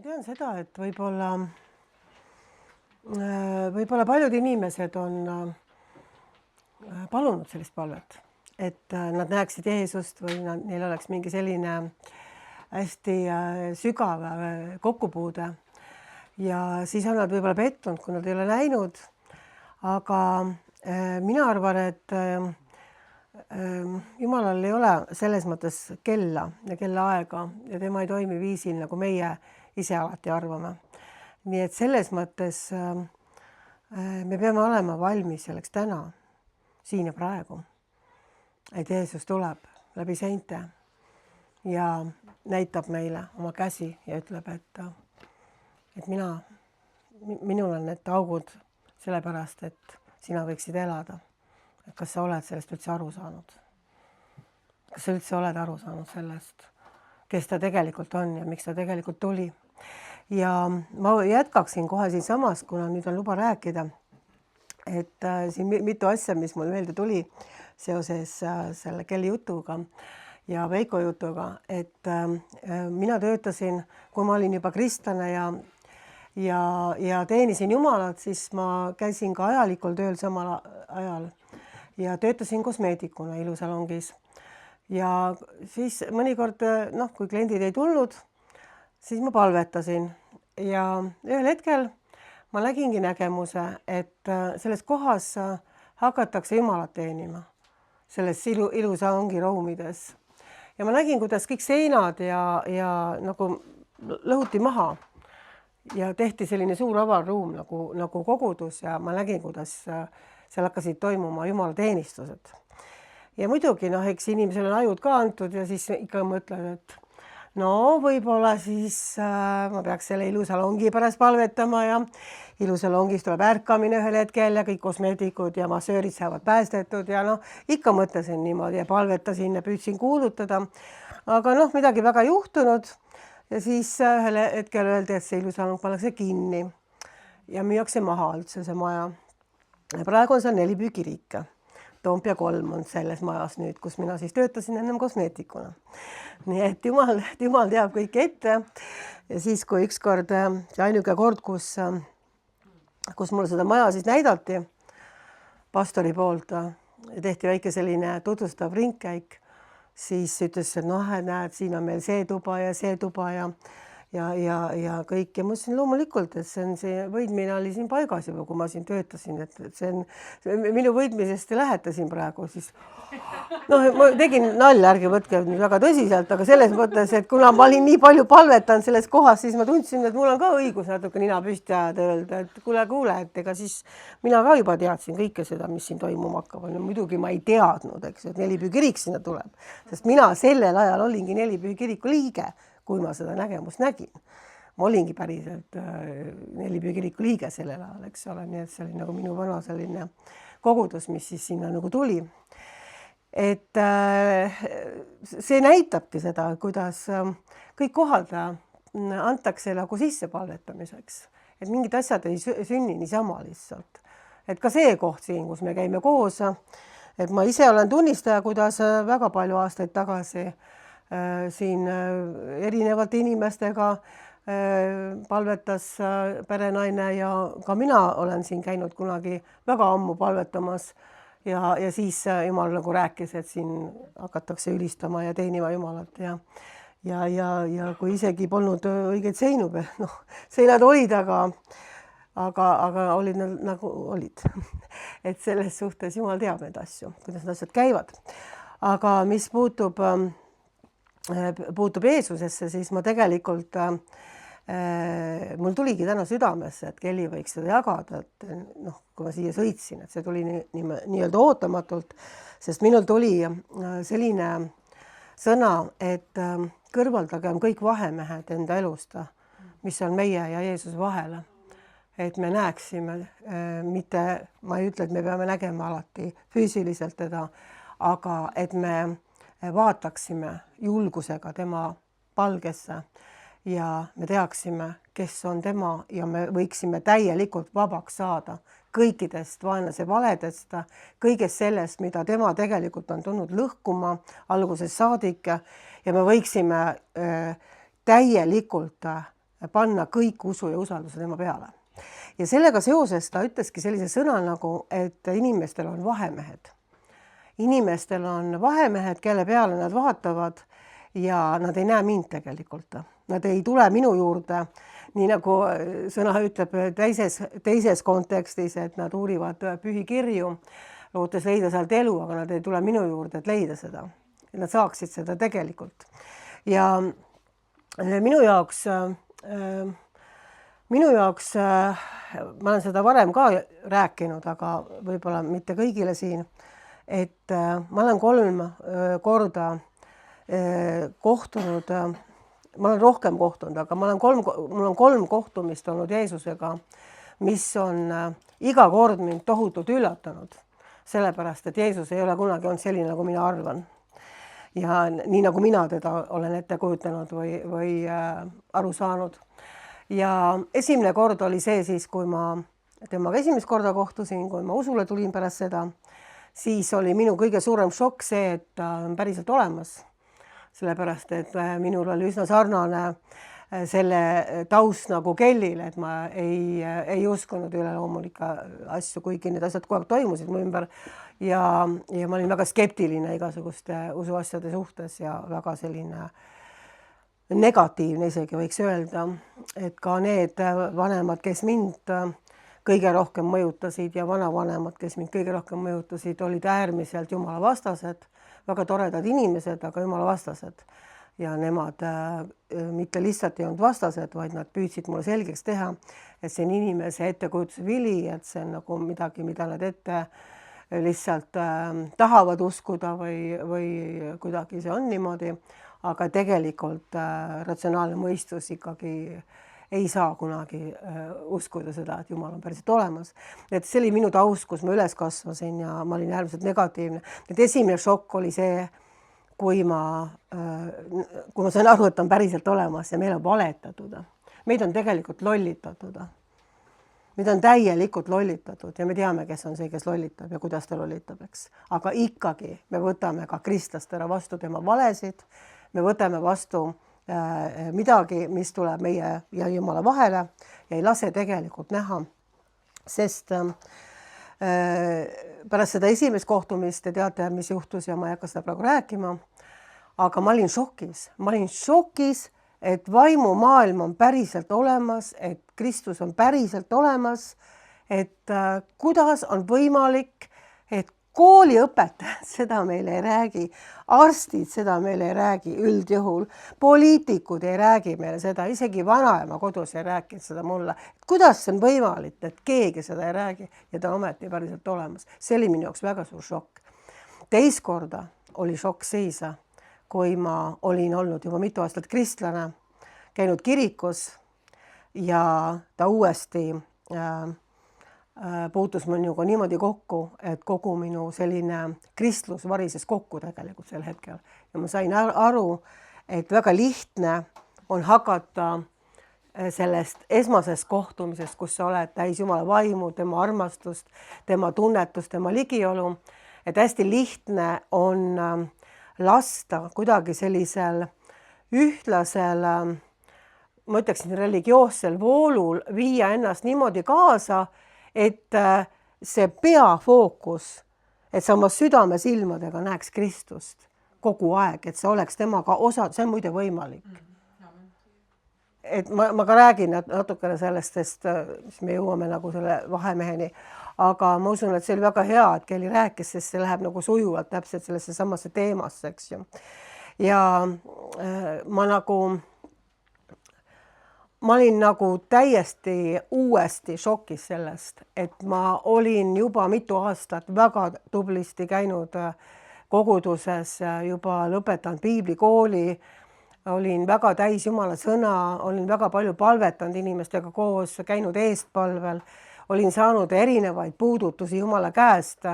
tean seda, et võib-olla paljud inimesed on palunud sellist palvet, et nad näeksid Jeesust või neil oleks mingi selline hästi sügav kokkupuude ja siis on nad võib-olla pettunud, kui nad ei ole näinud. Aga mina arvan, et Jumalal ei ole selles mõttes kella ja kellaaega ja tema ei toimi viisil, nagu meie ise alati arvame. Nii et selles mõttes me peame olema valmis selleks täna, siin ja praegu, et Jeesus tuleb läbi seinte ja näitab meile oma käsi ja ütleb, et minul on need augud sellepärast, et sina võiksid elada. Et kas sa oled sellest üldse aru saanud? Kas sa üldse oled aru saanud sellest, kes ta tegelikult on ja miks ta tegelikult tuli? Ja ma jätkaksin kohe siin samas, kuna nüüd on luba rääkida, et siin mitu asja, mis mul meelde tuli seoses selle Kelly jutuga ja Veiko jutuga, et mina töötasin, kui ma olin juba kristlane ja teenisin Jumalat, siis ma käisin ka ajalikul tööl samal ajal ja töötasin kosmeetikuna ilusalongis. Ja siis mõnikord, kui kliendid ei tulnud, siis ma palvetasin ja ühel hetkel ma nägingi nägemuse, et selles kohas hakatakse Jumalat teenima, selles ilusalongi ruumides. Ja ma nägin, kuidas kõik seinad ja nagu lõhuti maha ja tehti selline suur avar ruum nagu kogudus ja ma nägin, kuidas seal hakkasid toimuma Jumala teenistused. Ja muidugi, eks inimesele on ajud ka antud ja siis ikka mõtlen, et võib-olla siis ma peaks selle ilusalongi pärast palvetama ja ilusalongis tuleb ärkamine ühel hetkel ja kõik kosmeetikud ja massöörid saavad päästetud ja ikka mõtlesin niimoodi ja palvetasin ja püüdsin kuulutada. Aga midagi väga juhtunud ja siis ühel hetkel öeldi, et see ilusalong pannakse kinni ja müüakse maha üldse see maja. Ja praegu on seal 4 püügiriike. Toompea 3 on selles majas nüüd, kus mina siis töötasin ennem kosmeetikuna. Nii et Jumal teab kõik ette. Ja siis, kui ükskord see ainuke kord, kus mulle seda maja siis näidati pastori poolt ja tehti väike selline tutvustav ringkäik, siis ütles, et näed, siin on meil see tuba ja see tuba ja kõik. Ja ma ütlesin loomulikult, et see võidmine oli siin paigas juba, kui ma siin töötasin, et see on minu võidmisest ei läheta siin praegu. Siis ma tegin nalja, ärge võtke väga tõsiselt, aga selles mõttes, et kuna ma olin nii palju palvetanud selles kohas, siis ma tundsin, et mul on ka õigus natuke nina püsti ajada öelda, et kuule, et ega siis mina ka juba teadsin kõike seda, mis siin toimuma hakkab. Muidugi ma ei teadnud, eks, et 4 püügirik sinna tuleb, sest mina sellel ajal olingi 4 püügiriku liige, kui ma seda nägemust nägin. Ma olingi päriselt 4 püügiriku liige sellel ajal, eks ole, nii et see oli nagu minu vana selline kogudus, mis siis sinna nagu tuli. Et see näitabki seda, kuidas kõik kohad antakse nagu sisse palvetamiseks, et mingid asjad ei sünni niisama lihtsalt. Et ka see koht siin, kus me käime koos, et ma ise olen tunnistaja, kuidas väga palju aastaid tagasi siin erinevate inimestega palvetas perenaine ja ka mina olen siin käinud kunagi väga ammu palvetamas ja siis Jumal nagu rääkis, et siin hakatakse ülistama ja teenima Jumalat ja kui isegi polnud õigeid seinu peal, seinad olid, aga olid nagu olid. Et selles suhtes Jumal teab need asju, kuidas need asjad käivad. Aga mis puutub Jeesusesse, siis ma tegelikult, mul tuligi täna südamesse, et Kelly võiks seda jagada, et kui ma siia sõitsin, et see tuli nii-öelda ootamatult, sest minul tuli selline sõna, et kõrvaldagem kõik vahemehed enda elust, mis on meie ja Jeesuse vahele, et me näeksime, mitte, ma ei ütle, et me peame nägema alati füüsiliselt teda, aga et me vaataksime julgusega tema palgesse ja me teaksime, kes on tema ja me võiksime täielikult vabaks saada kõikidest vaenlase valedest, kõigest sellest, mida tema tegelikult on tulnud lõhkuma algusest saadik ja me võiksime täielikult panna kõik usu ja usalduse tema peale. Ja sellega seoses ta ütleski sellise sõna nagu, et inimestel on vahemehed. Inimestel on vahemehed, kelle peale nad vaatavad ja nad ei näe mind tegelikult. Nad ei tule minu juurde, nii nagu sõna ütleb teises kontekstis, et nad uurivad pühi kirju, lootes leida sealt elu, aga nad ei tule minu juurde, et leida seda. Nad saaksid seda tegelikult. Ja minu jaoks, ma olen seda varem ka rääkinud, aga võib-olla mitte kõigile siin, et ma olen 3 korda kohtunud, ma olen rohkem kohtunud, aga mul on 3 kohtumist olnud Jeesusega, mis on iga kord mind tohutult üllatanud, sellepärast, et Jeesus ei ole kunagi olnud selline, nagu mina arvan. Ja nii nagu mina teda olen ette kujutanud või aru saanud. Ja esimene kord oli see siis, kui ma temaga esimest korda kohtusin, kui ma usule tulin pärast seda, siis oli minu kõige suurem šokk see, et ta on päriselt olemas. Sellepärast, et minul oli üsna sarnane selle taust nagu Kellile, et ma ei uskunud üleloomulikke asju, kuigi need asjad kogu aeg toimusid mu ümber. Ja ma olin väga skeptiline igasuguste usuasjade suhtes ja väga selline negatiivne isegi võiks öelda, et ka need vanemad, kes mind kõige rohkem mõjutasid ja vanavanemad, kes mind kõige rohkem mõjutasid, olid äärmiselt jumala vastased, väga toredad inimesed, aga jumala vastased. Ja nemad mitte lihtsalt ei olnud vastased, vaid nad püüdsid mulle selgeks teha, et see on inimese ettekujutuse vili, et see on nagu midagi, mida nad ette lihtsalt tahavad uskuda või kuidagi see on niimoodi, aga tegelikult ratsionaalne mõistus ikkagi ei saa kunagi uskuda seda, et Jumal on päriselt olemas. Et see oli minu taust, kus ma üles kasvasin ja ma olin äärmiselt negatiivne. Et esimene šokk oli see, kui ma sain aru, et on päriselt olemas ja meil on valetatud. Meid on tegelikult lollitatud. Meid on täielikult lollitatud ja me teame, kes on see, kes lollitab ja kuidas ta lollitab, eks. Aga ikkagi me võtame ka kristlastele vastu tema valesid, me võtame vastu midagi, mis tuleb meie ja Jumala vahele ja ei lase tegelikult näha, sest pärast seda esimest kohtumist te teate, mis juhtus ja ma ei hakka seda praegu rääkima, aga ma olin šokis, et vaimumaailm on päriselt olemas, et Kristus on päriselt olemas, et kuidas on võimalik, et kooliõpetajad seda meile ei räägi, arstid seda meile ei räägi üldjuhul, poliitikud ei räägi meile seda, isegi vanaema kodus ei rääkinud seda mulle. Kuidas see on võimalik, et keegi seda ei räägi ja ta ometi päriselt olemas? See oli minu jaoks väga suur šokk. Teist korda oli šokk siis, kui ma olin olnud juba mitu aastat kristlane, käinud kirikus ja ta uuesti puutus minuga niimoodi kokku, et kogu minu selline kristlus varises kokku tegelikult sel hetkel. Ja ma sain aru, et väga lihtne on hakata sellest esmasest kohtumisest, kus sa oled täis Jumala vaimu, tema armastust, tema tunnetust, tema ligiolu, et hästi lihtne on lasta kuidagi sellisel ühtlasel, ma ütleksin religioossel voolul viia ennast niimoodi kaasa, et see peafookus, et sa oma südame silmadega näeks Kristust kogu aeg, et see oleks temaga osa, see on muide võimalik. Et ma ka räägin natukene sellest, sest me jõuame nagu selle vahemeheni, aga ma usun, et see oli väga hea, et Kelly rääkis, sest see läheb nagu sujuvalt täpselt sellesse samasse teemasse, eks ju. Ja ma olin nagu täiesti uuesti šokis sellest, et ma olin juba mitu aastat väga tublisti käinud koguduses, juba lõpetanud piiblikooli, olin väga täis Jumala sõna, olin väga palju palvetanud inimestega koos, käinud eestpalvel, olin saanud erinevaid puudutusi Jumala käest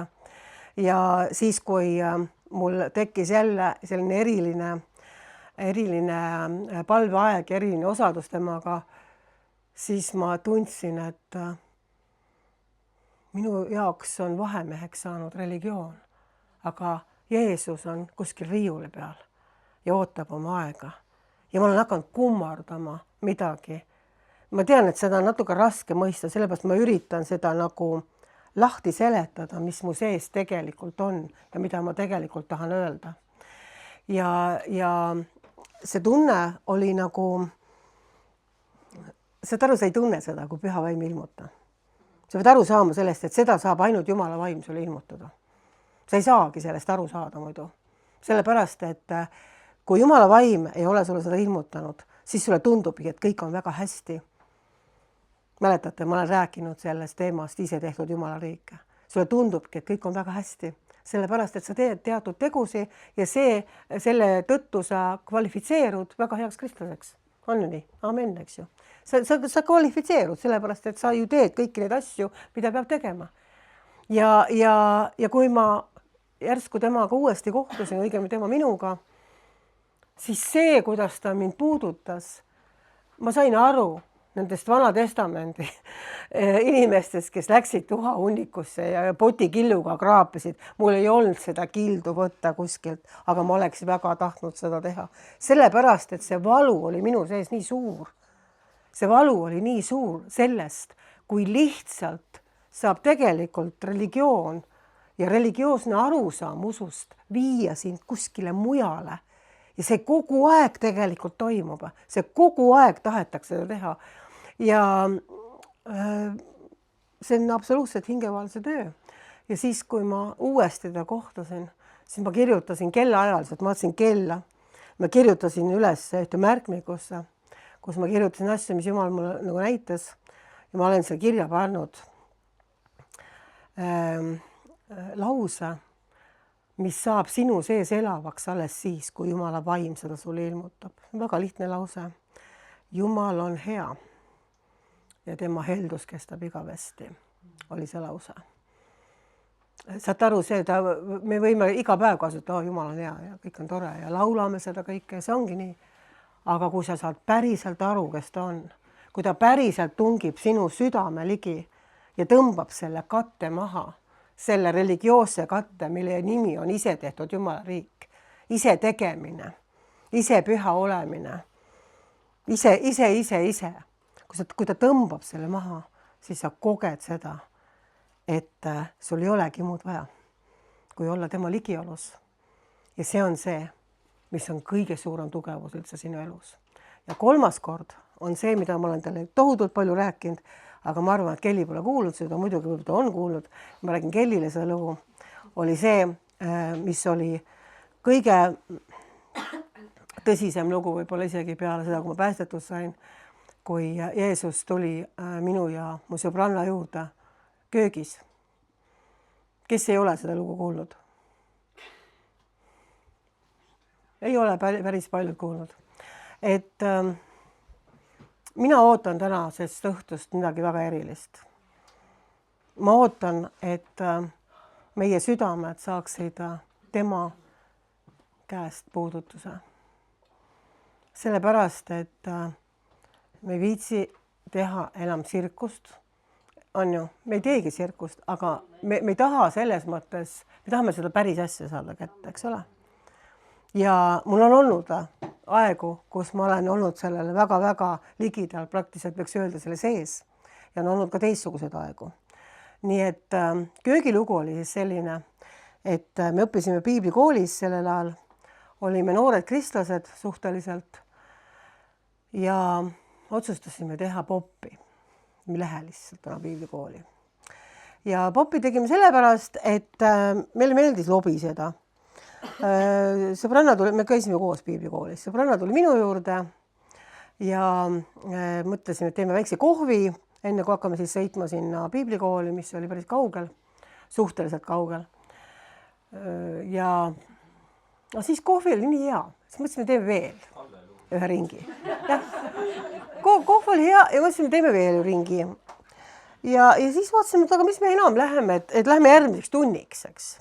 ja siis, kui mul tekkis jälle selline eriline palveaeg, eriline osadus temaga, siis ma tundsin, et minu jaoks on vahemeheks saanud religioon, aga Jeesus on kuskil riiuli peal ja ootab oma aega. Ja ma olen hakanud kummardama midagi, ma tean, et seda on natuke raske mõista, sellepärast ma üritan seda nagu lahti seletada, mis mu sees tegelikult on ja mida ma tegelikult tahan öelda. Ja see tunne oli nagu, saad aru, sa ei tunne seda, kui püha vaim ilmuta. Sa pead aru saama sellest, et seda saab ainult Jumala vaim sulle ilmutada. Sa ei saagi sellest aru saada muidu. Sellepärast, et kui Jumala vaim ei ole sulle seda ilmutanud, siis sulle tundubki, et kõik on väga hästi. Mäletate, ma olen rääkinud sellest teemast ise tehtud Jumala riike. Sulle tundubki, et kõik on väga hästi, sellepärast, et sa teed teatud tegusi ja selle tõttu sa kvalifitseerud väga heaks kristlaseks. On ju nii? Amen, eks ju. Sa kvalifitseerud, sellepärast, et sa ju teed kõiki neid asju, mida peab tegema. Ja kui ma järsku temaga uuesti kohtusin, õigemini tema minuga, siis see, kuidas ta mind puudutas, ma sain aru nendest Vana Testamendi inimestest, kes läksid tuhaunnikusse ja potikilluga kraapisid. Mul ei olnud seda kildu võtta kuskilt, aga ma oleks väga tahtnud seda teha. Sellepärast, et see valu oli minu sees nii suur. See valu oli nii suur sellest, kui lihtsalt saab tegelikult religioon ja religioosne arusaam usust viia sind kuskile mujale. Ja see kogu aeg tegelikult toimub. See kogu aeg tahetakse seda teha. Ja see on absoluutselt hingevalse töö. Ja siis, kui ma uuesti teda kohtasin, siis ma kirjutasin kellaajaliselt, ma vaatasin kella. Ma kirjutasin üles ühte märkmikusse, kus ma kirjutasin asju, mis Jumal mulle nagu näitas. Ja ma olen seal kirja pannud lause, mis saab sinu sees elavaks alles siis, kui Jumala vaim seda sulle ilmutab. Väga lihtne lause. Jumal on hea ja tema heldus kestab igavesti, oli see lause. Saad aru, me võime iga päev kasutada, Jumal on hea ja kõik on tore ja laulame seda kõike ja see ongi nii. Aga kui sa saad päriselt aru, kes ta on, kui ta päriselt tungib sinu südame ligi ja tõmbab selle katte maha, selle religioosse katte, mille nimi on ise tehtud Jumala riik, ise tegemine, ise püha olemine, ise. Kui ta tõmbab selle maha, siis sa koged seda, et sul ei olegi muud vaja, kui olla tema ligiolus. Ja see on see, mis on kõige suurem tugevus üldse sinu elus. Ja kolmas kord on see, mida ma olen talle tohutult palju rääkinud, aga ma arvan, et Kelly pole kuulnud seda, muidugi ta on kuulnud. Ma räägin Kellyle seda lugu. Oli see, mis oli kõige tõsisem lugu, võib-olla isegi peale seda, kui ma päästetud sain, kui Jeesus tuli minu ja mu sõbranna juurde köögis. Kes ei ole seda lugu kuulnud? Ei ole päris paljud kuulnud. Et mina ootan tänasest õhtust midagi väga erilist. Ma ootan, et meie südamed saaksid tema käest puudutuse. Sellepärast, et me ei viitsi teha enam tsirkust. On ju, me ei teegi tsirkust, aga me ei taha selles mõttes, me tahame seda päris asja saada kätte, eks ole? Ja mul on olnud aegu, kus ma olen olnud sellele väga-väga ligidal, praktiliselt võiks öelda selle sees. Ja on olnud ka teistsugused aegu. Nii et köögilugu oli siis selline, et me õppisime piiblikoolis sellel ajal, olime noored kristlased suhteliselt ja otsustasime teha poppi, lähe lihtsalt täna piiblikooli. Ja poppi tegime sellepärast, et meile meeldis lobiseda. Sõbranna tuli, me käisime koos piiblikoolis, sõbranna tuli minu juurde ja mõtlesime, et teeme väikse kohvi, enne kui hakkame siis sõitma sinna piiblikooli, mis oli päris kaugel, suhteliselt kaugel. Ja siis kohvi oli nii hea, siis mõtlesime, teeme veel ühe ringi. Kohv oli hea ja mõtlesime, teeme veel ringi. Ja siis vaatasime, et aga mis me enam läheme, et lähme järgmiseks tunniks, eks.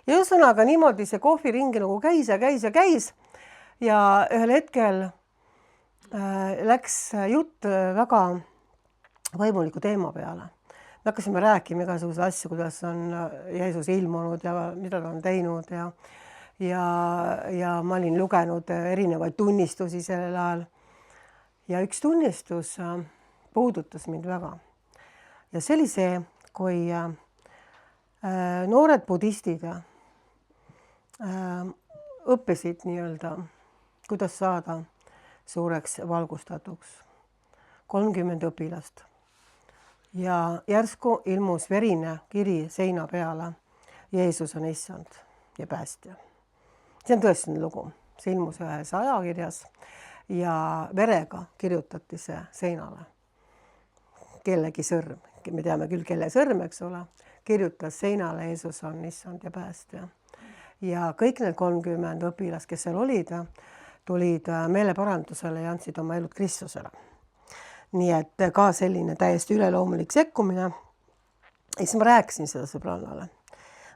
Ja ühesõnaga niimoodi see kohviringi nagu käis. Ja ühel hetkel läks jutt väga vaimuliku teema peale. Me hakkasime rääkima igasuguse asju, kuidas on Jeesus ilmunud ja mida ta on teinud ja ma olin lugenud erinevaid tunnistusi sellel ajal. Ja üks tunnistus puudutas mind väga. Ja see oli see, kui noored budistid õppisid nii-öelda, kuidas saada suureks valgustatuks. 30 õpilast. Ja järsku ilmus verine kiri seina peale. Jeesus on issand ja päästja. See on tõestine lugu. See ilmus ühes ajakirjas ja verega kirjutati see seinale. Kellegi sõrm, me teame küll, kelle sõrm, eks ole, kirjutas seinale Jeesus on issand ja päästja. Ja kõik need 30 õpilast, kes seal olid, tulid meeleparandusele ja andsid oma elud Kristusele. Nii et ka selline täiesti üleloomulik sekkumine. Ja siis ma rääkisin seda sõbrannale.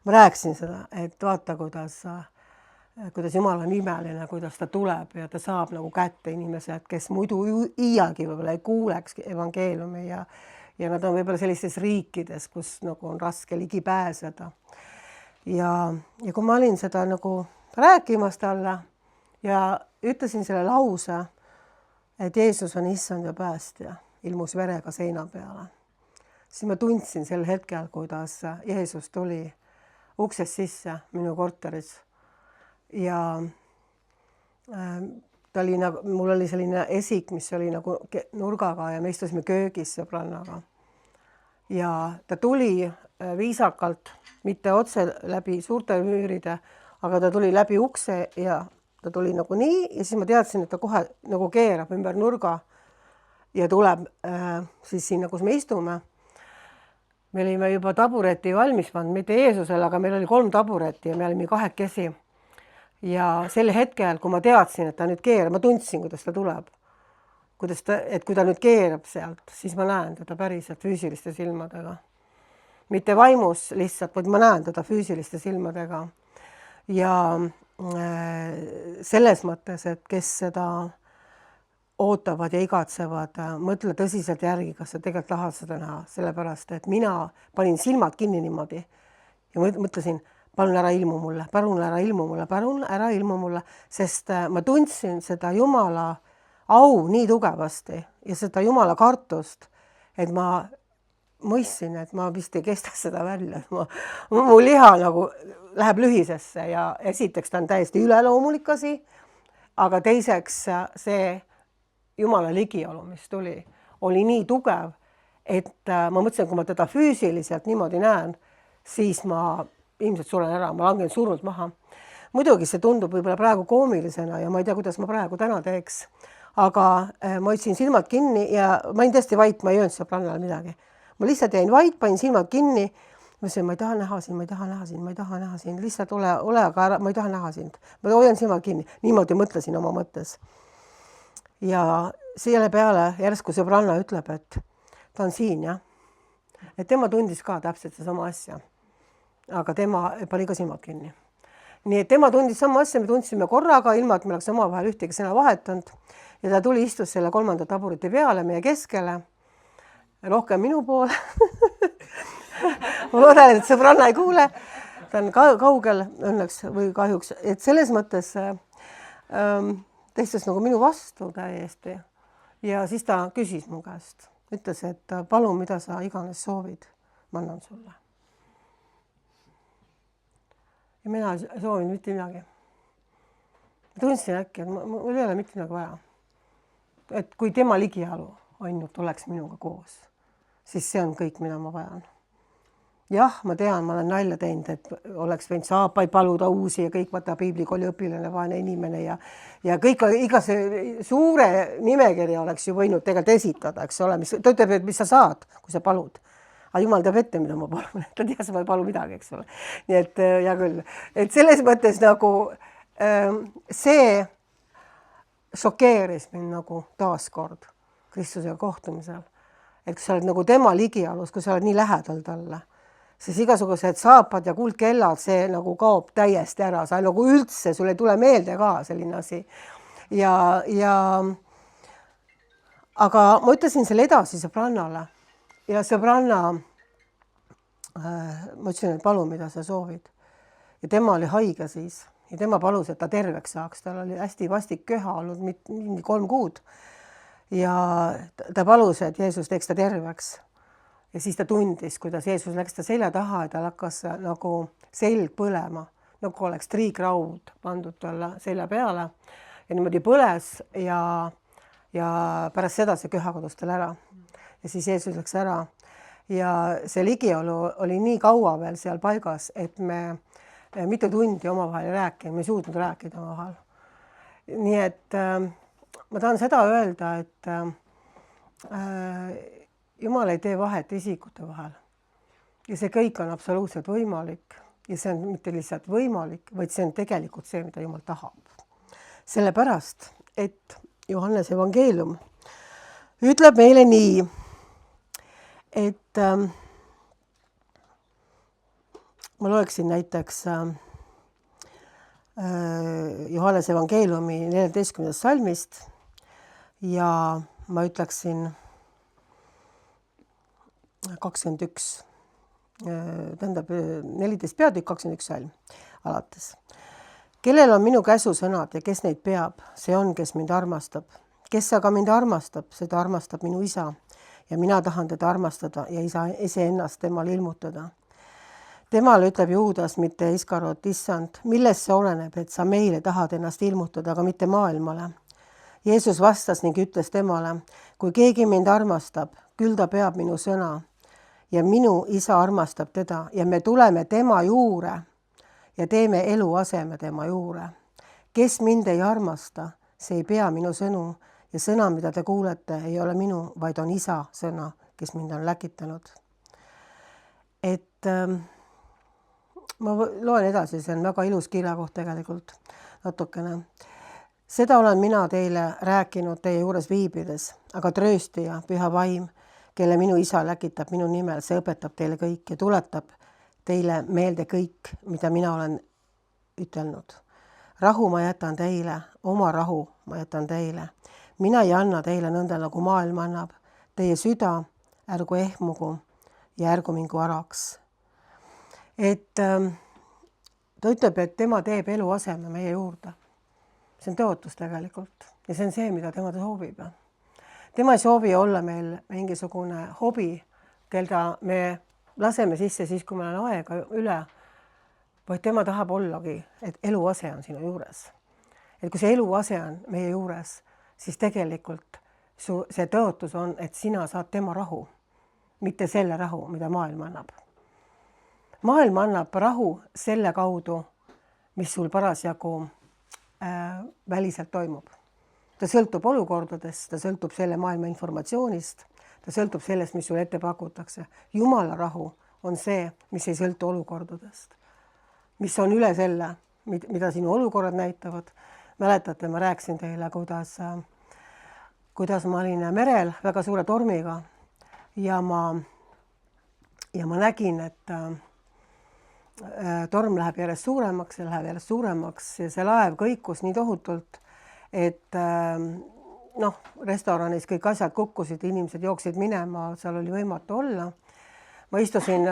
Ma rääkisin seda, et vaata, kuidas Jumal on imeline, kuidas ta tuleb ja ta saab nagu kätte inimesed, kes muidu iialgi võib-olla ei kuuleks evangeeliumi ja nad on võib-olla sellistes riikides, kus nagu on raske ligi pääseda. Ja kui ma olin seda nagu rääkimas talle ja ütlesin selle lause, et Jeesus on issand ja päästja, ilmus verega seina peale. Siis ma tundsin sel hetkel, kuidas Jeesus tuli uksest sisse minu korteris ja mul oli selline esik, mis oli nagu nurgaga ja me istusime köögis sõbrannaga. Ja ta tuli viisakalt, mitte otse läbi suurte müüride, aga ta tuli läbi ukse ja ta tuli nagu nii ja siis ma teadsin, et ta kohe nagu keerab ümber nurga ja tuleb siis sinna, kus me istume. Me olime juba tabureti valmis pannud, mitte Jeesusele, aga meil oli 3 tabureti ja me olime 2. Ja sel hetkel, kui ma teadsin, et ta nüüd keerab, ma tundsin, kuidas ta tuleb. Et kui ta nüüd keerab sealt, siis ma näen teda päriselt füüsiliste silmadega. Mitte vaimus lihtsalt, vaid ma näen teda füüsiliste silmadega. Ja selles mõttes, et kes seda ootavad ja igatsevad, mõtle tõsiselt järgi, kas sa tegelikult tahad seda näha, sellepärast, et mina panin silmad kinni niimoodi ja mõtlesin, palun ära ilmu mulle, palun ära ilmu mulle, sest ma tundsin seda Jumala au nii tugevasti ja seda Jumala kartust, et ma mõistsin, et ma vist ei kesta seda välja. Mu liha nagu läheb lühisesse ja esiteks ta on täiesti üleloomulik asi, aga teiseks see Jumala ligiolu, mis tuli, oli nii tugev, et ma mõtlesin, kui ma teda füüsiliselt niimoodi näen, siis ma ilmselt suren ära, ma langen surnud maha. Muidugi see tundub võib-olla praegu koomilisena ja ma ei tea, kuidas ma praegu täna teeks, aga ma hoidsin silmad kinni ja ma olin tõesti vait, ma ei öelnud sõbrannale midagi. Ma lihtsalt jäin vait, panin silmad kinni, ma ütlesin, ma ei taha näha siin, lihtsalt ole aga ära, ma ei taha näha sind. Ma hoian silmad kinni, niimoodi mõtlesin oma mõttes. Ja selle peale järsku sõbranna ütleb, et ta on siin, jah. Et tema tundis ka täpselt sama asja, aga tema pani ka silmad kinni. Nii et tema tundis sama asja, me tundsime korraga, ilma et me oleks omavahel ühtegi sõna vahetanud ja ta tuli istus selle 3. taburiti peale meie keskele, rohkem minu poole. Ma loodan, et sõbranna ei kuule, ta on kaugel õnneks või kahjuks, et selles mõttes teistas nagu minu vastu täiesti ja siis ta küsis mu käest, ütles, et palun, mida sa iganes soovid, ma annan sulle. Ja mina soovin mitte midagi. Ma tundsin äkki, et mul ei ole mitte midagi vaja. Et kui tema ligialu ainult oleks minuga koos, siis see on kõik, mida ma vajan. Jah, ma tean, ma olen nalja teinud, et oleks võinud saapaid paluda uusi ja kõik vaata piiblikooli õpilane, vaene inimene ja kõik, iga see suure nimekirja oleks ju võinud tegelikult esitada, eks ole, ta ütleb, et mis sa saad, kui sa palud. Aga Jumal teab ette, mida ma palun, ta teas, ma ei palu midagi, eks ole. Nii et hea küll, et selles mõttes nagu see šokeeris mind nagu taaskord Kristusega kohtumisel. Et kui sa oled nagu tema ligialus, kui sa oled nii lähedal talle, siis igasugused saapad ja kuldkellad, see nagu kaob täiesti ära, sa nagu üldse, sul ei tule meelde ka selline asi. Aga ma ütlesin selle edasi sõbrannale ja sõbranna, ma ütlesin, et palun, mida sa soovid. Ja tema oli haige siis ja tema palus, et ta terveks saaks, tal oli hästi vastik köha olnud 3 kuud. ja ta palus, et Jeesus teeks ta terveks. Ja siis ta tundis, kuidas Jeesus läks ta selja taha ja tal hakkas nagu selg põlema, nagu oleks triigraud pandud talle selja peale ja niimoodi põles ja pärast seda see köha kadus tal ära. Ja siis Jeesus läks ära ja see ligiolu oli nii kaua veel seal paigas, et me mitu tundi omavahel ei rääkinud, me ei suutnud rääkida omavahel. Nii et ma tahan seda öelda, et Jumal ei tee vahet isikute vahel ja see kõik on absoluutselt võimalik ja see on mitte lihtsalt võimalik, vaid see on tegelikult see, mida Jumal tahab. Sellepärast, et Johannese evangeelium ütleb meile nii, et ma loeksin näiteks Johannese evangeeliumi 14. salmist ja ma ütleksin 21, tähendab 14 peatükk, 21 salm alates. Kellel on minu käsusõnad ja kes neid peab, see on, kes mind armastab. Kes aga mind armastab, seda armastab minu isa ja mina tahan teda armastada ja isa iseennast temal ilmutada. Temal ütleb Juudas, mitte Iskarot, issand, millest see oleneb, et sa meile tahad ennast ilmutada, aga mitte maailmale. Jeesus vastas ning ütles temale, kui keegi mind armastab, küll ta peab minu sõna ja minu isa armastab teda ja me tuleme tema juure ja teeme eluaseme tema juure. Kes mind ei armasta, see ei pea minu sõnu ja sõna, mida te kuulete, ei ole minu, vaid on isa sõna, kes mind on läkitanud. Et ma loen edasi, see on väga ilus kirjakoht tegelikult natukene. Seda olen mina teile rääkinud teie juures viibides, aga trööstija, püha vaim, kelle minu isa läkitab minu nimel, see õpetab teile kõik ja tuletab teile meelde kõik, mida mina olen ütelnud. Rahu ma jätan teile, oma rahu ma jätan teile. Mina ei anna teile nõnda, nagu maailm annab. Teie süda ärgu ehmugu ja ärgu mingu araks. Et ta ütleb, et tema teeb eluaseme meie juurde. See on tõotus tegelikult ja see on see, mida tema soovib. Tema ei soovi olla meil mingisugune hobi, kelda me laseme sisse siis, kui meil on aega üle, vaid tema tahab ollagi, et eluase on sinu juures. Et kui see eluase on meie juures, siis tegelikult see tõotus on, et sina saad tema rahu, mitte selle rahu, mida maailm annab. Maailm annab rahu selle kaudu, mis sul parasjagu väliselt toimub. Ta sõltub olukordadest, ta sõltub selle maailma informatsioonist, ta sõltub sellest, mis sulle ette pakutakse. Jumala rahu on see, mis ei sõltu olukordadest, mis on üle selle, mida sinu olukorrad näitavad. Mäletate, ma rääkisin teile, kuidas ma olin merel väga suure tormiga ja ma nägin, et torm läheb järjest suuremaks ja see laev kõikus nii tohutult, et restoranis kõik asjad kukkusid, inimesed jooksid minema, seal oli võimatu olla. Ma istusin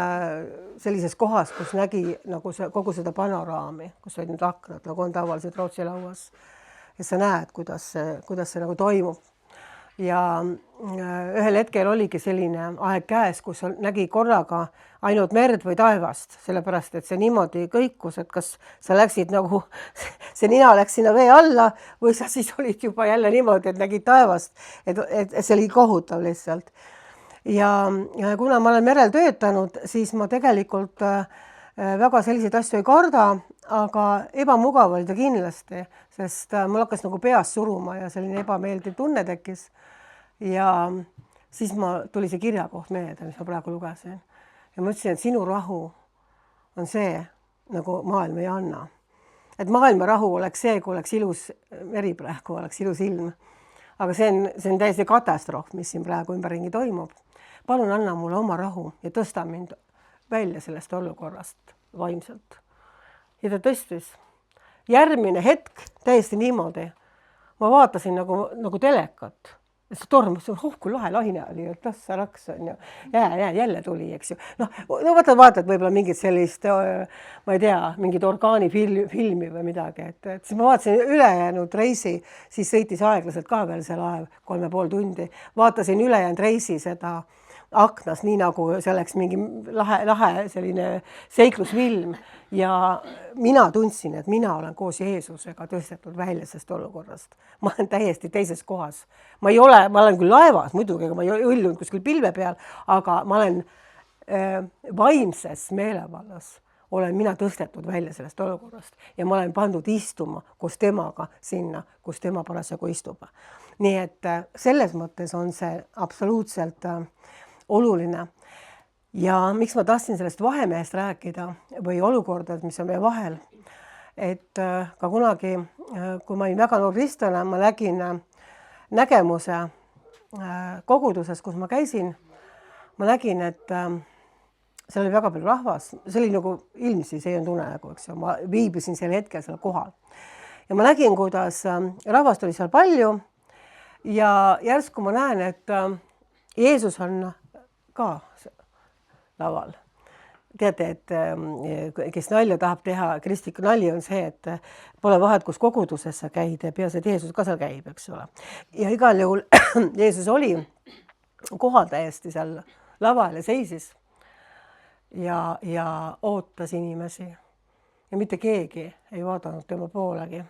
sellises kohas, kus nägi nagu kogu seda panoraami, kus olid need aknad, nagu on tavaliselt Rootsi lauas. Ja sa näed, kuidas see nagu toimub. Ja ühel hetkel oligi selline aeg käes, kus nägi korraga ainult merd või taevast, sellepärast, et see niimoodi kõikus, et kas sa läksid nagu, see nina läks sinna vee alla või sa siis olid juba jälle niimoodi, et nägid taevast, et see oli kohutav lihtsalt. Ja kuna ma olen merel töötanud, siis ma tegelikult väga selliseid asju ei karda, aga ebamugav oli ta kindlasti, sest mul hakkas nagu peas suruma ja selline ebameeldiv tunne tekkis. Ja siis tuli see kirjakoht meelde, mis ma praegu lugesin. Ja ma ütlesin, et sinu rahu on see, nagu maailm ei anna. Et maailma rahu oleks see, kui oleks ilus meri praegu, oleks ilus ilm. Aga see on täiesti katastroof, mis siin praegu ümberringi toimub. Palun anna mulle oma rahu ja tõsta mind välja sellest olukorrast vaimselt. Ja ta tõstis. Järgmine hetk täiesti niimoodi. Ma vaatasin nagu telekat. see torm, kui lahe laine oli, et tassa raks on ju, jälle tuli, eks ju. No vaatad võib-olla mingit sellist, ma ei tea, mingit orgaanifilmi või midagi, et siis ma vaatasin ülejäänud reisi, siis sõitis aeglaselt ka veel see laev 3,5 tundi. Vaatasin ülejäänud reisi seda aknas, nii nagu see oleks mingi lahe selline seiklusfilm ja mina tundsin, et mina olen koos Jeesusega tõstetud välja sellest olukorrast. Ma olen täiesti teises kohas. Ma olen küll laevas muidugi, aga ma ei õllunud kuskil pilve peal, aga ma olen vaimses meelevallas. Olen mina tõstetud välja sellest olukorrast ja ma olen pandud istuma koos temaga sinna, kus tema parasjagu istub. Nii et selles mõttes on see absoluutselt oluline. Ja miks ma tahtsin sellest vahemehest rääkida või olukordad, mis on meie vahel, et ka kunagi, kui ma olin väga noor kristlane, ma nägin nägemuse koguduses, kus ma käisin. Ma nägin, et seal oli väga palju rahvas, see oli nagu ilmsi, see ei olnud unenägu, eks ju, ma viibisin sel hetkel seal kohal. Ja ma nägin, kuidas rahvast oli seal palju ja järsku ma näen, et Jeesus on ka laval. Teate, et kes nalja tahab teha, kristliku nali on see, et pole vahet, kus koguduses sa käid ja peas, et Jeesus ka seal käib, eks ole. Ja igal juhul Jeesus oli kohal täiesti seal laval ja seisis ja ootas inimesi. Ja mitte keegi ei vaadanud tema poolegi.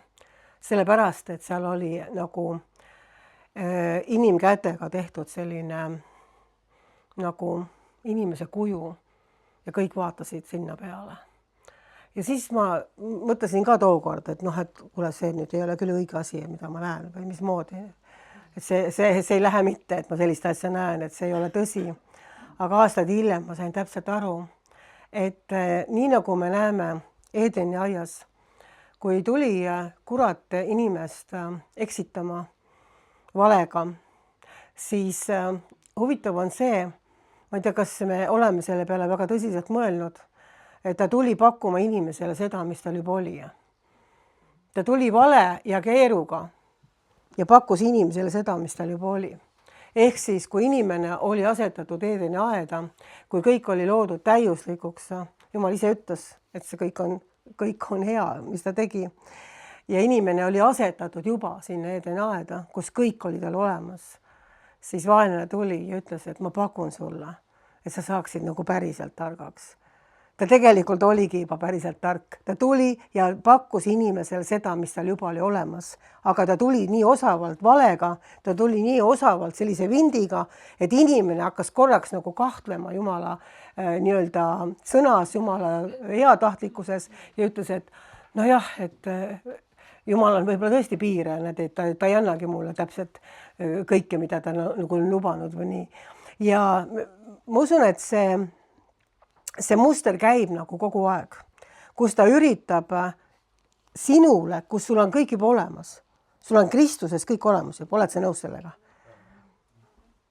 Sellepärast, et seal oli nagu inimkätega tehtud selline nagu inimese kuju ja kõik vaatasid sinna peale. Ja siis ma mõtlesin ka tookord, et et kuule, see nüüd ei ole küll õige asi, mida ma näen või mismoodi. Et see ei lähe mitte, et ma sellist asja näen, et see ei ole tõsi. Aga aastaid hiljem ma sain täpselt aru, et nii nagu me näeme Edeni aias, kui tuli kurat inimest eksitama valega, siis huvitav on see, ma ei tea, kas me oleme selle peale väga tõsiselt mõelnud, et ta tuli pakkuma inimesele seda, mis tal juba oli. Ta tuli vale ja keeruga ja pakkus inimesele seda, mis tal juba oli. Ehk siis, kui inimene oli asetatud Edeni aeda, kui kõik oli loodud täiuslikuks, Jumal ise ütles, et see kõik on hea, mis ta tegi. Ja inimene oli asetatud juba sinna Edeni aeda, kus kõik oli tal olemas. Siis vaenlane tuli ja ütles, et ma pakun sulle, et sa saaksid nagu päriselt targaks. Ta tegelikult oligi juba päriselt tark. Ta tuli ja pakkus inimesele seda, mis tal juba oli olemas. Aga ta tuli nii osavalt valega, ta tuli nii osavalt sellise vindiga, et inimene hakkas korraks nagu kahtlema Jumala nii-öelda sõnas, Jumala heatahtlikkuses ja ütles, et nojah, et Jumal on võib-olla tõesti piire, et ta ei annagi mulle täpselt kõike, mida ta nagu on lubanud või nii. Ja ma usun, et see muster käib nagu kogu aeg, kus ta üritab sinule, kus sul on kõik juba olemas. Sul on Kristuses kõik olemas juba, oled sa nõus sellega?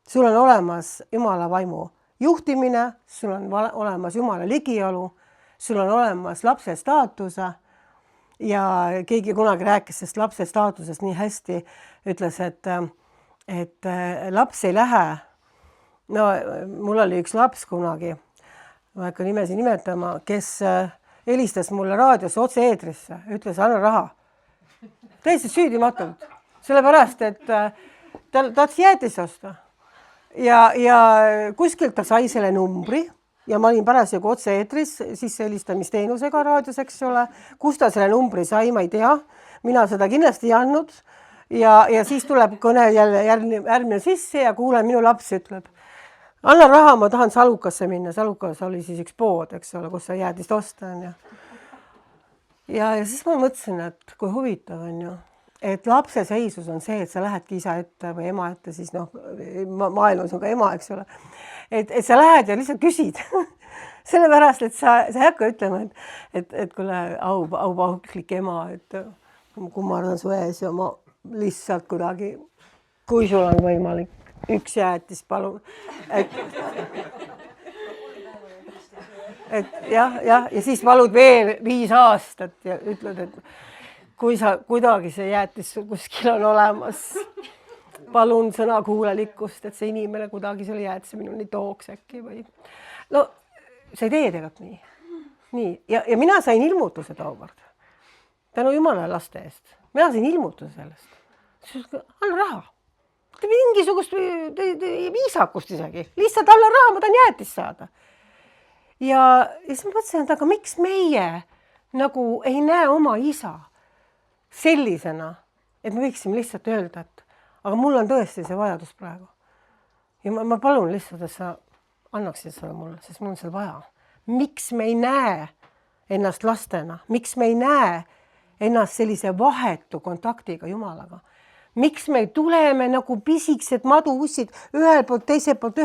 Sul on olemas Jumala vaimu juhtimine, sul on olemas Jumala ligiolu, sul on olemas lapse staatuse ja keegi kunagi rääkis sellest lapse staatusest nii hästi, ütles, et laps ei lähe. No mul oli üks laps kunagi, ma ei hakka nimesi nimetama, kes helistas mulle raadiosse otse-eetrisse, ütles, anna raha. Täiesti süüdimatult, sellepärast, et ta tahtis jäätist osta. Ja kuskilt ta sai selle numbri ja ma olin parasjagu otse-eetris sissehelistamisteenusega raadios, eks ole. Kus ta selle numbri sai, ma ei tea. Mina seda kindlasti ei andnud. Ja siis tuleb kõne jälle järgmine sisse ja kuulen, minu laps ütleb, anna raha, ma tahan Salukasse minna. Salukas oli siis üks pood, eks ole, kus sa jäätist osta. Ja siis ma mõtlesin, et kui huvitav on ju, et lapse seisus on see, et sa lähedki isa ette või ema ette, siis maailmas on ka ema, eks ole. Et sa lähed ja lihtsalt küsid. Sellepärast, et sa ei hakka ütlema, et kuule aupahuklik ema, et kummardan su ees ja ma lihtsalt kuidagi, kui sul on võimalik, üks jäätis, palun. Et ja siis palud veel 5 aastat ja ütled, et kui sa kuidagi see jäätis kuskil on olemas, palun sõnakuulelikkust, et see inimene kuidagi selle jäätise minuni tooks äkki või. No sa ei tee tegelikult nii. Nii. Ja mina sain ilmutuse tookord. Tänu Jumala laste eest. Mina sain ilmutuse sellest. Alla raha. Mingisugust viisakust isegi. Lihtsalt alla raha, ma tahan jäätist saada. Ja siis ma mõtlesin, et aga miks meie nagu ei näe oma isa sellisena, et me võiksime lihtsalt öelda, et aga mul on tõesti see vajadus praegu. Ja ma palun lihtsalt, et sa annaksid selle mulle, sest mul on seda vaja. Miks me ei näe ennast lastena? Miks me ei näe ennast sellise vahetu kontaktiga Jumalaga? Miks me tuleme nagu pisiksed maduussid ühel poolt, teiselt poolt,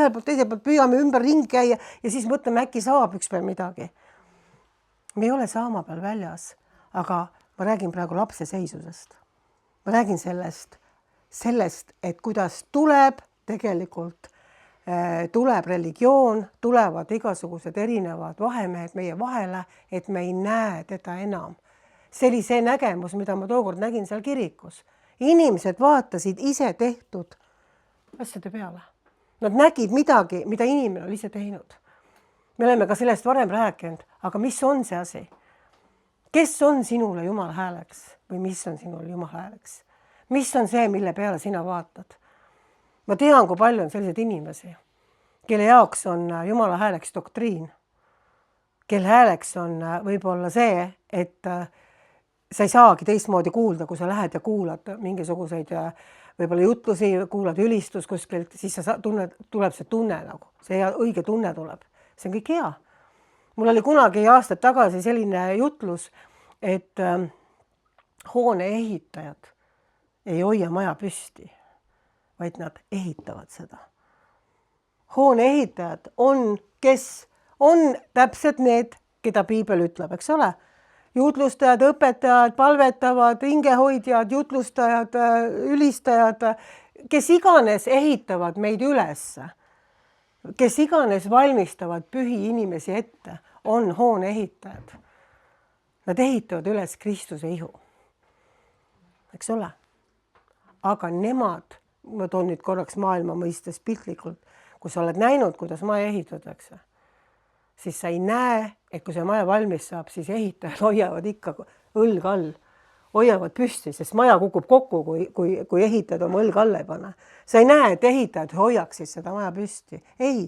püüame ümber ringi käia ja siis mõtleme, äkki saab ükspäev midagi. Me ei ole saama peal väljas, aga ma räägin praegu lapse seisusest. Ma räägin sellest, et kuidas tuleb tegelikult, tuleb religioon, tulevad igasugused erinevad vahemehed meie vahele, et me ei näe teda enam. See oli see nägemus, mida ma tookord nägin seal kirikus. Inimesed vaatasid ise tehtud asjade peale. Nad nägid midagi, mida inimene oli ise teinud. Me oleme ka sellest varem rääkinud, aga mis on see asi? Kes on sinule Jumala hääleks või mis on sinule Jumala hääleks? Mis on see, mille peale sina vaatad? Ma tean, kui palju on selliseid inimesi, kelle jaoks on Jumala hääleks doktriin, kelle hääleks on võib-olla see, et sa ei saagi teistmoodi kuulda, kui sa lähed ja kuulad mingisuguseid võib-olla jutlusi, kuulad ülistus kuskilt, siis tuleb see tunne nagu, see õige tunne tuleb. See on kõik hea. Mul oli kunagi aastad tagasi selline jutlus, et hoone ehitajad ei hoia maja püsti, vaid nad ehitavad seda. Hoone ehitajad on, kes on täpselt need, keda piibel ütleb, eks ole? Jutlustajad, õpetajad, palvetavad, hingehoidjad, jutlustajad, ülistajad, kes iganes ehitavad meid üles, kes iganes valmistavad pühi inimesi ette, on hoone ehitajad. Nad ehitavad üles Kristuse ihu. Eks ole? Aga nemad, ma toon nüüd korraks maailma mõistes piltlikult, kui sa oled näinud, kuidas maja ehitatakse, siis sa ei näe, et kui see maja valmis saab, siis ehitajad hoiavad ikka õlg all, hoiavad püsti, sest maja kukub kokku, kui ehitajad oma õlg alla ei pane. Sa ei näe, et ehitajad hoiaksid seda maja püsti. Ei,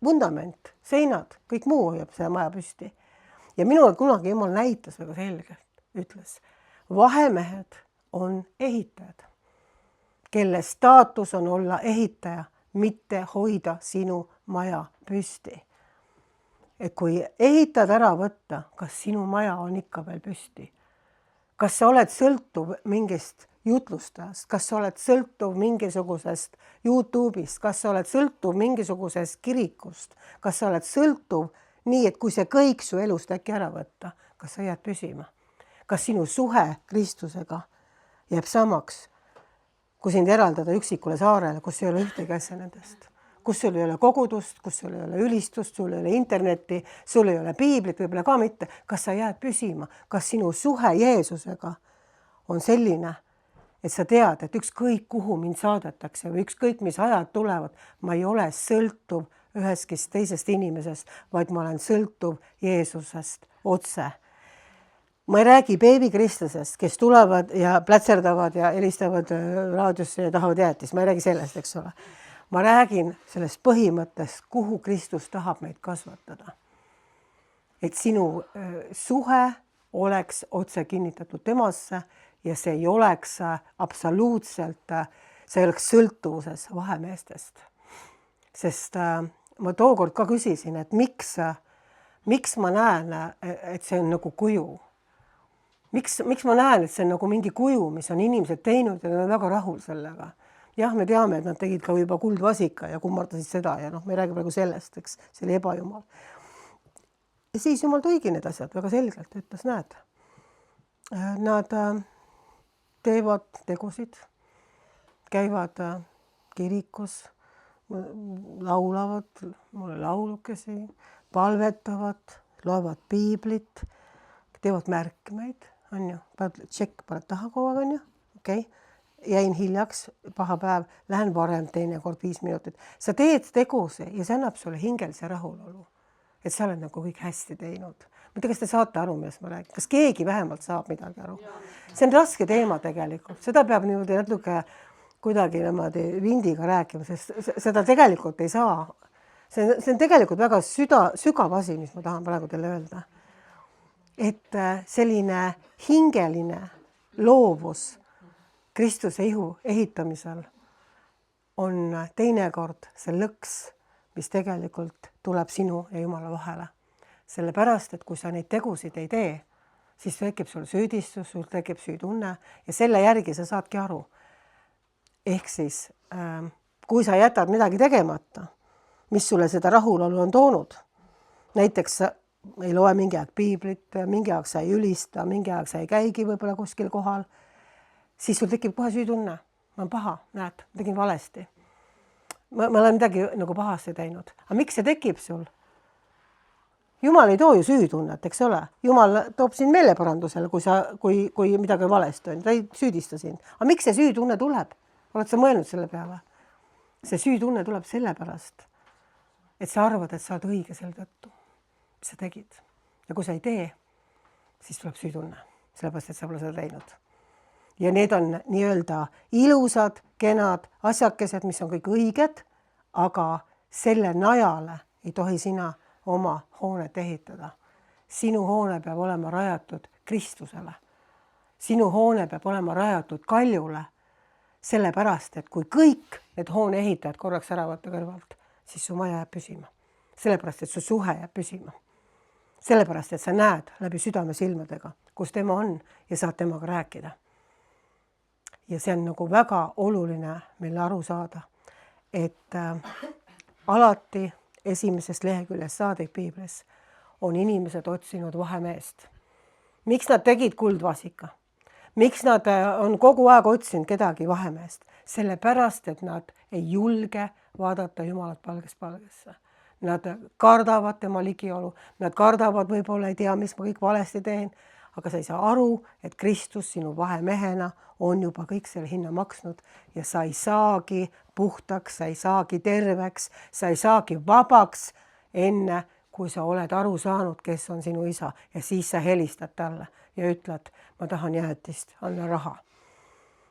vundament, seinad, kõik muu hoiab seda maja püsti. Ja minule kunagi Jumal näitas väga selgelt, ütles, vahemehed on ehitajad, kelle staatus on olla ehitaja, mitte hoida sinu maja püsti. Et kui ehitad ära võtta, kas sinu maja on ikka veel püsti? Kas sa oled sõltuv mingist jutlustajast? Kas sa oled sõltuv mingisugusest YouTube'ist? Kas sa oled sõltuv mingisugusest kirikust? Kas sa oled sõltuv nii, et kui see kõik su elust äkki ära võtta, kas sa jääd püsima? Kas sinu suhe Kristusega jääb samaks, kui sind eraldada üksikule saarele, kus ei ole ühtegi asja nendest? Kus sul ei ole kogudust, kus sul ei ole ülistust, sul ei ole internetti, sul ei ole piiblit, võib-olla ka mitte. Kas sa jääd püsima? Kas sinu suhe Jeesusega on selline, et sa tead, et ükskõik kuhu mind saadetakse või ükskõik mis ajad tulevad, ma ei ole sõltuv ühestki teisest inimesest, vaid ma olen sõltuv Jeesusest otse. Ma ei räägi beebikristlasest, kes tulevad ja plätserdavad ja helistavad raadiosse ja tahavad jäätist. Ma ei räägi sellest, eks ole. Ma räägin sellest põhimõttest, kuhu Kristus tahab meid kasvatada. Et sinu suhe oleks otse kinnitatud temasse ja see ei oleks absoluutselt, see ei oleks sõltuvuses vahemeestest. Sest ma tookord ka küsisin, et miks ma näen, et see on nagu kuju. Miks ma näen, et see on nagu mingi kuju, mis on inimesed teinud ja nad on väga rahul sellega. Jah, me teame, et nad tegid ka juba kuldvasika ja kummardasid seda ja me ei räägi praegu sellest, eks, see oli ebajumal. Ja siis Jumal tõigi need asjad väga selgelt, ütles, näed, nad teevad tegusid, käivad kirikus, laulavad mulle laulukesi, palvetavad, loevad piiblit, teevad märkmeid, on ju, tšekk paned taha kogu aeg, on ju, okei. jäin hiljaks, paha päev, lähen varem teinekord 5 minutit. Sa teed teguse ja see annab sulle hingelise rahulolu, et sa oled nagu kõik hästi teinud. Ma ei tea, kas te saate aru, millest ma räägin, kas keegi vähemalt saab midagi aru? See on raske teema tegelikult, seda peab niimoodi natuke kuidagi niimoodi vindiga rääkima, sest seda tegelikult ei saa. See on tegelikult väga sügav asi, mis ma tahan praegu teile öelda. Et selline hingeline loovus Kristuse ihu ehitamisel on teinekord see lõks, mis tegelikult tuleb sinu ja Jumala vahele. Sellepärast, et kui sa neid tegusid ei tee, siis tekib sul süüdistus, sul tekib süütunne ja selle järgi sa saadki aru. Ehk siis, kui sa jätad midagi tegemata, mis sulle seda rahulolu on toonud, näiteks sa ei loe mingi aeg piiblit, mingi aeg sa ei ülista, mingi aeg sa ei käigi võib-olla kuskil kohal, siis sul tekib kohe süütunne. Ma olen paha, näed, tegin valesti. Ma olen midagi nagu pahasti teinud. Aga miks see tekib sul? Jumal ei too ju süütunnet, eks ole. Jumal toob sind meeleparandusele, kui midagi on valesti on. Ta ei süüdista sind. Aga miks see süütunne tuleb? Oled sa mõelnud selle peale? See süütunne tuleb sellepärast, et sa arvad, et sa oled õige selle tõttu, mis sa tegid. Ja kui sa ei tee, siis tuleb süütunne, sellepärast, et sa pole seda teinud. Ja need on nii-öelda ilusad, kenad asjakesed, mis on kõik õiged, aga selle najale ei tohi sina oma hoonet ehitada. Sinu hoone peab olema rajatud Kristusele. Sinu hoone peab olema rajatud kaljule, sellepärast, et kui kõik need hoone ehitajad korraks ära võtta kõrvalt, siis su maja jääb püsima. Sellepärast, et su suhe jääb püsima. Sellepärast, et sa näed läbi südame silmadega, kus tema on ja saad temaga rääkida. Ja see on nagu väga oluline meile aru saada, et alati esimesest leheküljest saadik piiblis on inimesed otsinud vahemeest. Miks nad tegid kuldvasika? Miks nad on kogu aeg otsinud kedagi vahemeest? Sellepärast, et nad ei julge vaadata Jumalat palgest palgesse. Nad kardavad tema ligiolu, nad kardavad võib-olla ei tea, mis ma kõik valesti teen, aga sa ei saa aru, et Kristus sinu vahemehena on juba kõik selle hinna maksnud ja sa ei saagi puhtaks, sa ei saagi terveks, sa ei saagi vabaks enne, kui sa oled aru saanud, kes on sinu isa ja siis sa helistad talle ja ütled, ma tahan jäätist, anna raha.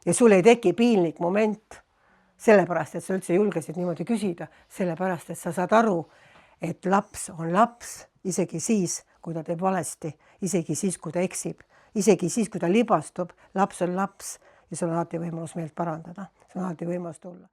Ja sul ei teki piinlik moment, sellepärast, et sa üldse julgesid niimoodi küsida, sellepärast, et sa saad aru, et laps on laps, isegi siis, kui ta teeb valesti, isegi siis, kui ta eksib, isegi siis, kui ta libastub, laps on laps ja sul on alati võimalus meelt parandada, sul on alati võimalus tulla.